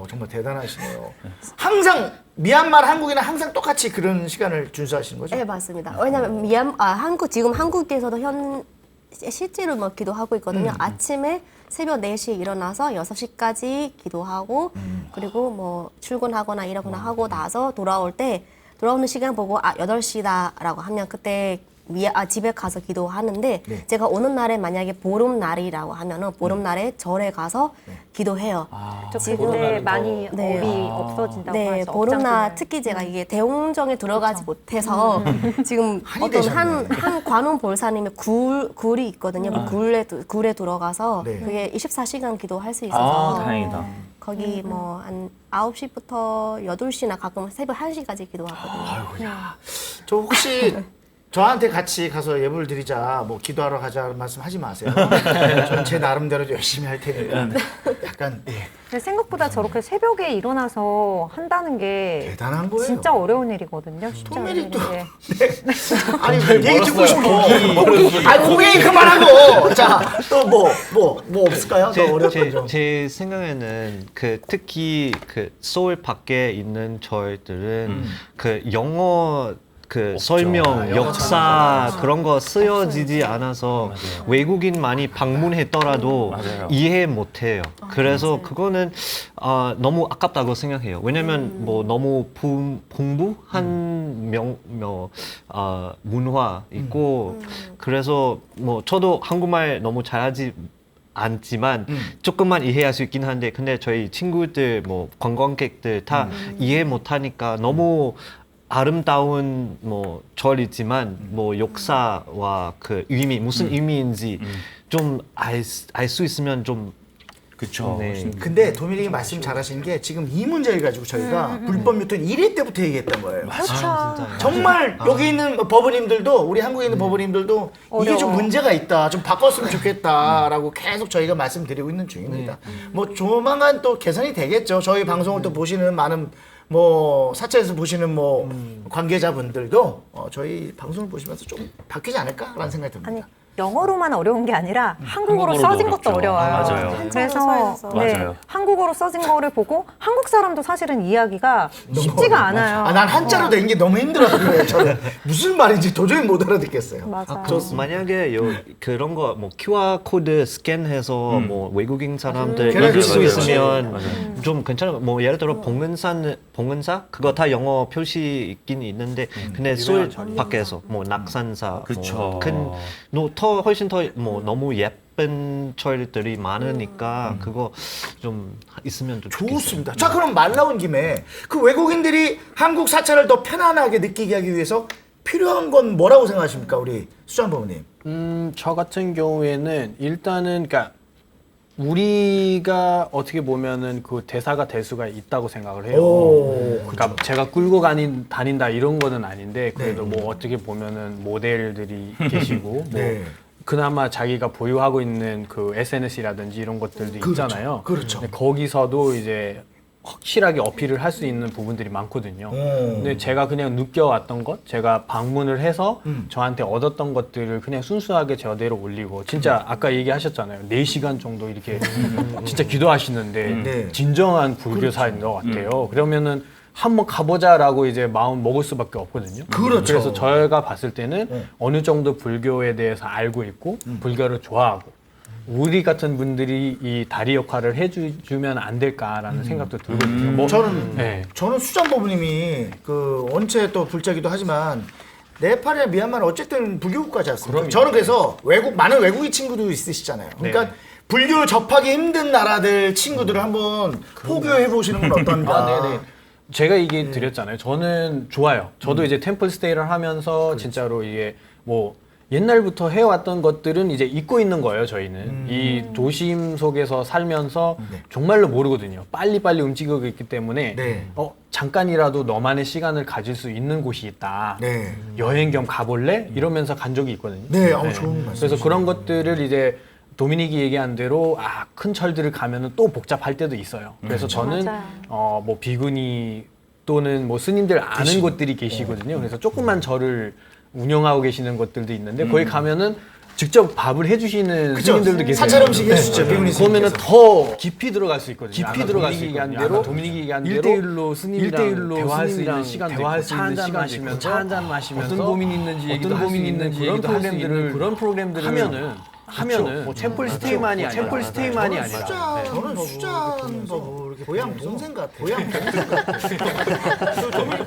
정말 대단하시네요. 항상 미얀마, 한국이나 항상 똑같이 그런 시간을 준수하시는 거죠? 네, 맞습니다. 왜냐면 지금 한국에서도 실제로 뭐 기도하고 있거든요. 아침에 새벽 4시에 일어나서 6시까지 기도하고 그리고 뭐 출근하거나 일하거나 하고 나서 돌아오는 시간 보고 8시다라고 하면 그때 집에 가서 기도하는데 네. 제가 오는 날에 만약에 보름날이라고 하면은 보름날에 절에 가서 기도해요. 근데 많이 네. 업이 없어진다고 네, 하죠. 보름날 업장들은. 특히 제가 이게 대웅정에 들어가지 못해서 지금 한이 어떤 되셨네. 한 관음 볼사님의 굴이 있거든요. 그 굴에 들어가서 네. 그게 24시간 기도할 수 있어서 다행이다. 거기 뭐 한 9시부터 8시나 가끔 새벽 1시까지 기도하거든요. 저 혹시 저한테 같이 가서 예불 드리자, 뭐 기도하러 가자 말씀하지 마세요. 저는 제 나름대로 열심히 할 테니까 약간 근데 생각보다 저렇게 새벽에 일어나서 한다는 게 대단한 거예요. 진짜 어려운 일이거든요. 쉽지 않은 도미닉도 일인데. 아니 얘기 듣고 싶어. 아니 고객이 그만하고. 자 또 뭐 없을까요? 더 어렵던 점. 제 생각에는 그 특히 그 서울 밖에 있는 저희들은 그 영어 그 설명, 역사 그런 거 쓰여지지 않아서 외국인 많이 방문했더라도 이해 못해요. 그래서 그거는 너무 아깝다고 생각해요. 왜냐면 뭐 너무 풍부한 문화 있고 그래서 뭐 저도 한국말 너무 잘하지 않지만 조금만 이해할 수 있긴 한데 근데 저희 친구들 뭐 관광객들 다 이해 못하니까 너무 아름다운 뭐 절이지만 뭐 역사와 그 의미 무슨 의미인지 좀 알 수 있으면 좀 그쵸. 네. 근데 도미닉이 말씀 잘하신 게 지금 이 문제를 가지고 저희가 불법 유통 1위 때부터 얘기했던 거예요. 그렇죠. 정말 여기 있는 법원님들도 우리 한국에 있는 법원님들도 이게 좀 어려워. 문제가 있다, 좀 바꿨으면 좋겠다라고 계속 저희가 말씀드리고 있는 중입니다. 뭐 조만간 또 개선이 되겠죠. 저희 방송을 또 보시는 많은 뭐 사찰에서 보시는 뭐 관계자분들도 저희 방송을 보시면서 좀 바뀌지 않을까라는 생각이 듭니다. 아니 영어로만 어려운 게 아니라 한국어로 한국어로도 써진 것도 어렵죠. 어려워요. 맞아요. 그래서 한자로 네, 맞아요. 한국어로 써진 거를 보고 한국 사람도 사실은 이해하기가 쉽지가 않아요. 난 한자로 된 게 너무 힘들었어요. 저는 무슨 말인지 도저히 못 알아듣겠어요. 맞아요. 만약에 그런 거 뭐 QR 코드 스캔해서 뭐 외국인 사람들 맞아요. 읽을 수 맞아요. 있으면 좀 괜찮아. 뭐 예를 들어 봉은사 그거 다 영어 표시 있긴 있는데 근데 서울 밖에서 뭐 낙산사 그쵸. 더 훨씬 더 뭐 너무 예쁜 절들이 많으니까 그거 좀 있으면 좀 좋겠어요. 좋습니다. 자, 그럼 말 나온 김에 그 외국인들이 한국 사찰을 더 편안하게 느끼게 하기 위해서 필요한 건 뭐라고 생각하십니까, 우리 수잔 부모님? 저 같은 경우에는 일단은 그러니까 우리가 어떻게 보면은 그 대사가 될 수가 있다고 생각을 해요. 오, 그러니까 제가 끌고 다닌다 이런 거는 아닌데 그래도 뭐 어떻게 보면은 모델들이 계시고 뭐 네. 그나마 자기가 보유하고 있는 그 SNS라든지 이런 것들도 그렇죠. 있잖아요. 그렇죠. 근데 거기서도 이제 확실하게 어필을 할 수 있는 부분들이 많거든요. 근데 제가 그냥 느껴왔던 것, 제가 방문을 해서 저한테 얻었던 것들을 그냥 순수하게 저대로 올리고 진짜 아까 얘기하셨잖아요. 4시간 정도 이렇게 진짜 기도하시는데 네. 진정한 불교사인 것 같아요. 그러면은 한번 가보자라고 이제 마음 먹을 수밖에 없거든요. 그렇죠. 그래서 저희가 봤을 때는 어느 정도 불교에 대해서 알고 있고 불교를 좋아하고 우리 같은 분들이 이 다리 역할을 해주면 안 될까라는 생각도 들거든요. 뭐, 네. 저는 수잔 부모님이 그 원체 또 불자기도 하지만 네팔이나 미얀마는 어쨌든 불교국가지 않습니까? 저는 그래서 많은 외국인 친구도 있으시잖아요. 그러니까 불교 접하기 힘든 나라들 친구들을 한번 포교해 보시는 건 어떤가? 네네. 제가 얘기 드렸잖아요. 저는 좋아요. 저도 이제 템플 스테이를 하면서 진짜로 이게 뭐 옛날부터 해왔던 것들은 이제 잊고 있는 거예요, 저희는. 이 도심 속에서 살면서 정말로 모르거든요. 빨리빨리 움직이고 있기 때문에 네. 잠깐이라도 너만의 시간을 가질 수 있는 곳이 있다. 네. 여행 겸 가볼래? 이러면서 간 적이 있거든요. 네, 좋은 말씀. 그래서 그런 것들을 이제 도미닉이 얘기한 대로 큰 철들을 가면은 또 복잡할 때도 있어요. 그래서 저는 맞아요. 뭐 비구니 또는 뭐 스님들 아는 곳들이 계시거든요. 그래서 조그만 절을 운영하고 계시는 곳들도 있는데 거기 가면은 직접 밥을 해주시는 스님들도 계세요. 사찰 음식 해주시죠, 비구니 그러면은 스님께서. 더 깊이 들어갈 수 있거든요. 깊이 들어갈 수 얘기한 있거든요. 대로 도미닉이 얘기한 대로 1대1로 스님이랑 일대일로 대화할 수 있는 스님이랑 시간도 대화할 있고, 수 있는 시간 마시면서 차 한잔 마시면서 어떤 고민이 있는지 얘기도 어떤 할수 고민이 있는 있는지 그런 프로그램들을 그런 프로그램들을 하면은 뭐 템플 스테이만이 아니라 템플 스테이만이 저는 아니라 저는 수잔 뭐 이렇게 고향 동생 같아. 고향 동생 같아.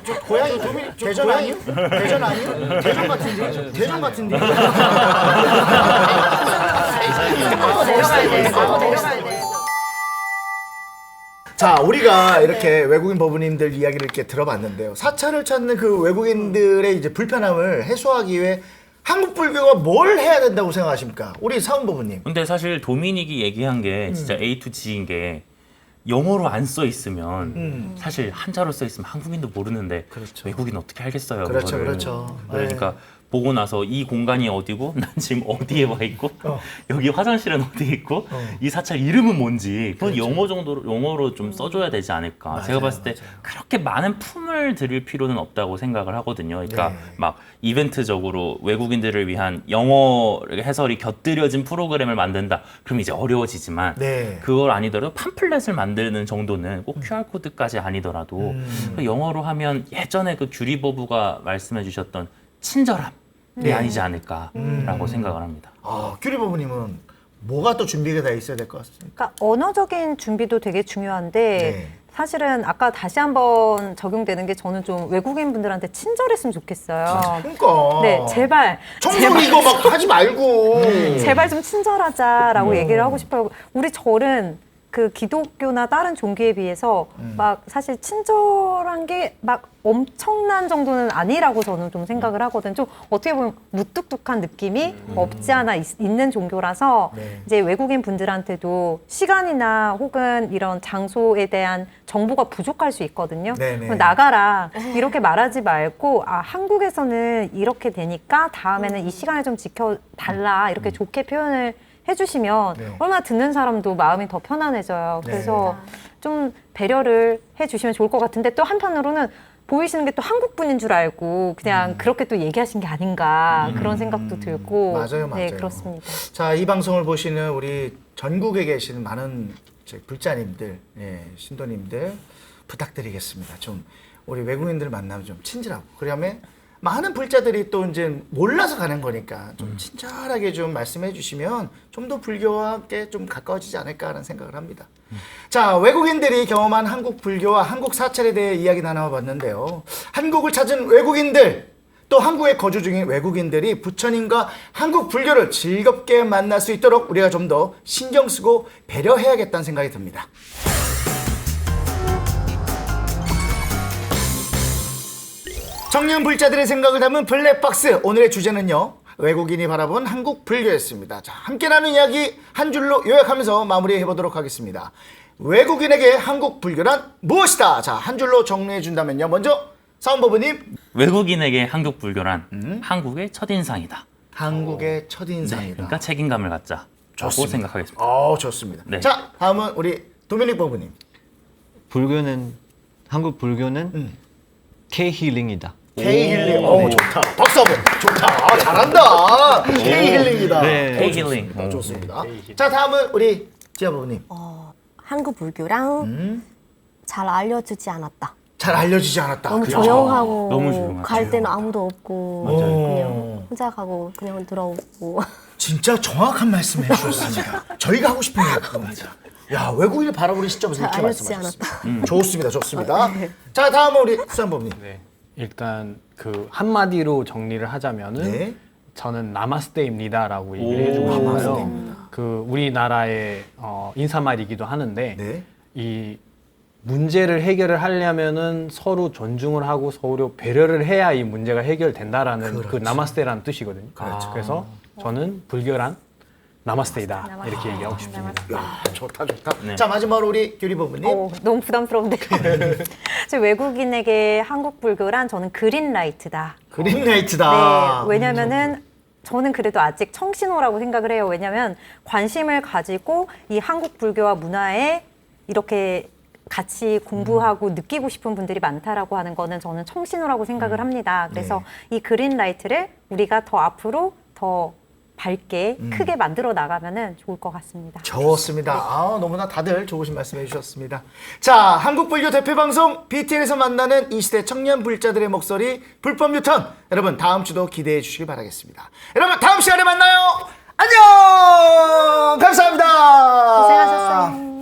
저 고향이 대전 아니요? 대전 아니요? 대전 같은데? 대전 같은데? 내려가야 돼. 내려가야 돼. 자, 우리가 이렇게 외국인 법우님들 이야기를 이렇게 들어봤는데요. 사찰을 찾는 그 외국인들의 이제 불편함을 해소하기 위해 한국 불교가 뭘 해야 된다고 생각하십니까? 우리 사은 법우님. 근데 사실 도미닉이 얘기한 게 진짜 A to G인 게 영어로 안 써 있으면 사실 한자로 써 있으면 한국인도 모르는데 외국인 어떻게 알겠어요? 그렇죠, 그거를. 그렇죠. 그러니까 보고 나서 이 공간이 어디고 난 지금 어디에 와 있고 여기 화장실은 어디에 있고 이 사찰 이름은 뭔지 그건 영어로 좀 써줘야 되지 않을까. 맞아요, 제가 봤을 때 맞아요. 그렇게 많은 품을 들일 필요는 없다고 생각을 하거든요. 그러니까 네. 막 이벤트적으로 외국인들을 위한 영어 해설이 곁들여진 프로그램을 만든다. 그럼 이제 어려워지지만 네. 그걸 아니더라도 팜플렛을 만드는 정도는 꼭 QR코드까지 아니더라도 영어로 하면 예전에 그 규리 버부가 말씀해 주셨던 친절함이 아니지 않을까라고 생각을 합니다. 규리 부부님은 뭐가 또 준비가 돼 있어야 될 것 같습니까? 그러니까 언어적인 준비도 되게 중요한데 네. 사실은 아까 다시 한번 적용되는 게 저는 좀 외국인 분들한테 친절했으면 좋겠어요. 그러니까. 네, 제발 청소리 이거 막 하지 말고. 제발 좀 친절하자라고 얘기를 하고 싶어요. 우리 절은 그 기독교나 다른 종교에 비해서 막 사실 친절한 게 막 엄청난 정도는 아니라고 저는 좀 생각을 하거든요. 좀 어떻게 보면 무뚝뚝한 느낌이 없지 않아 있는 종교라서 네. 이제 외국인 분들한테도 시간이나 혹은 이런 장소에 대한 정보가 부족할 수 있거든요. 네네. 그럼 나가라 이렇게 말하지 말고 아 한국에서는 이렇게 되니까 다음에는 이 시간을 좀 지켜달라 이렇게 좋게 표현을 해주시면 네. 얼마나 듣는 사람도 마음이 더 편안해져요. 네. 그래서 좀 배려를 해주시면 좋을 것 같은데 또 한편으로는 보이시는 게 또 한국 분인 줄 알고 그냥 그렇게 또 얘기하신 게 아닌가 그런 생각도 들고 맞아요, 맞아요. 네 그렇습니다. 자, 이 방송을 보시는 우리 전국에 계시는 많은 불자님들, 예, 신도님들 부탁드리겠습니다. 좀 우리 외국인들 만나면 좀 친절하고 그러면 많은 불자들이 또 이제 몰라서 가는 거니까 좀 친절하게 좀 말씀해 주시면 좀 더 불교와 함께 좀 가까워지지 않을까 하는 생각을 합니다. 자, 외국인들이 경험한 한국 불교와 한국 사찰에 대해 이야기 나눠봤는데요. 한국을 찾은 외국인들, 또 한국에 거주 중인 외국인들이 부처님과 한국 불교를 즐겁게 만날 수 있도록 우리가 좀 더 신경 쓰고 배려해야겠다는 생각이 듭니다. 청년 불자들의 생각을 담은 블랙박스, 오늘의 주제는요 외국인이 바라본 한국 불교였습니다. 자, 함께 나눈 이야기 한 줄로 요약하면서 마무리해 보도록 하겠습니다. 외국인에게 한국 불교란 무엇이다? 자, 한 줄로 정리해 준다면요. 먼저 사원버부님. 외국인에게 한국 불교란 한국의 첫인상이다. 한국의 첫인상이다. 그러니까 책임감을 갖자라고 좋습니다. 생각하겠습니다. 좋습니다. 네. 자, 다음은 우리 도미닉 버부님. 한국 불교는 K-힐링이다. K-힐링. 좋다. 박수 한번. 좋다. 잘한다. K-힐링이다. 네. K-힐링. 좋습니다. 좋습니다. 자, 다음은 우리 지아 버부님. 한국 불교랑 잘 알려주지 않았다. 잘 알려지지 않았다. 너무 그죠? 조용하고 너무 조용하죠. 갈 때는 아무도 없고 맞아요. 그냥 혼자 가고 그냥 들어오고 진짜 정확한 말씀을 해주셨습니다. 저희가 하고 싶은 얘기가 그겁니다. 야, 외국인을 바라보는 시점에서 잘 이렇게 알려주지 말씀하셨습니다. 좋습니다. 좋습니다. 자, 다음은 우리 수산범님. 네. 일단 그 한마디로 정리를 하자면은 네. 저는 나마스테입니다라고 얘기를 해주고 싶어요. 나마스테입니다. 그 우리나라의 인사말이기도 하는데 네. 이 문제를 해결을 하려면은 서로 존중을 하고 서로 배려를 해야 이 문제가 해결된다라는 그 나마스테라는 뜻이거든요. 그래서 저는 불교란 나마스테이다 이렇게 얘기하고 싶습니다. 야, 좋다, 좋다. 네. 자, 마지막으로 우리 규리 버부님. 너무 부담스러운데요. 저 외국인에게 한국 불교란 저는 그린라이트다. 그린라이트다. 네, 왜냐면은 저는 그래도 아직 청신호라고 생각을 해요. 왜냐면 관심을 가지고 이 한국 불교와 문화에 이렇게 같이 공부하고 느끼고 싶은 분들이 많다라고 하는 거는 저는 청신호라고 생각을 합니다. 그래서 이 그린라이트를 우리가 더 앞으로 더 밝게 크게 만들어 나가면은 좋을 것 같습니다. 좋습니다. 너무나 다들 좋으신 말씀 해주셨습니다. 자, 한국불교 대표방송 BTN에서 만나는 이 시대 청년 불자들의 목소리 불법 유턴. 여러분 다음 주도 기대해 주시기 바라겠습니다. 여러분 다음 시간에 만나요. 안녕. 감사합니다. 고생하셨어요.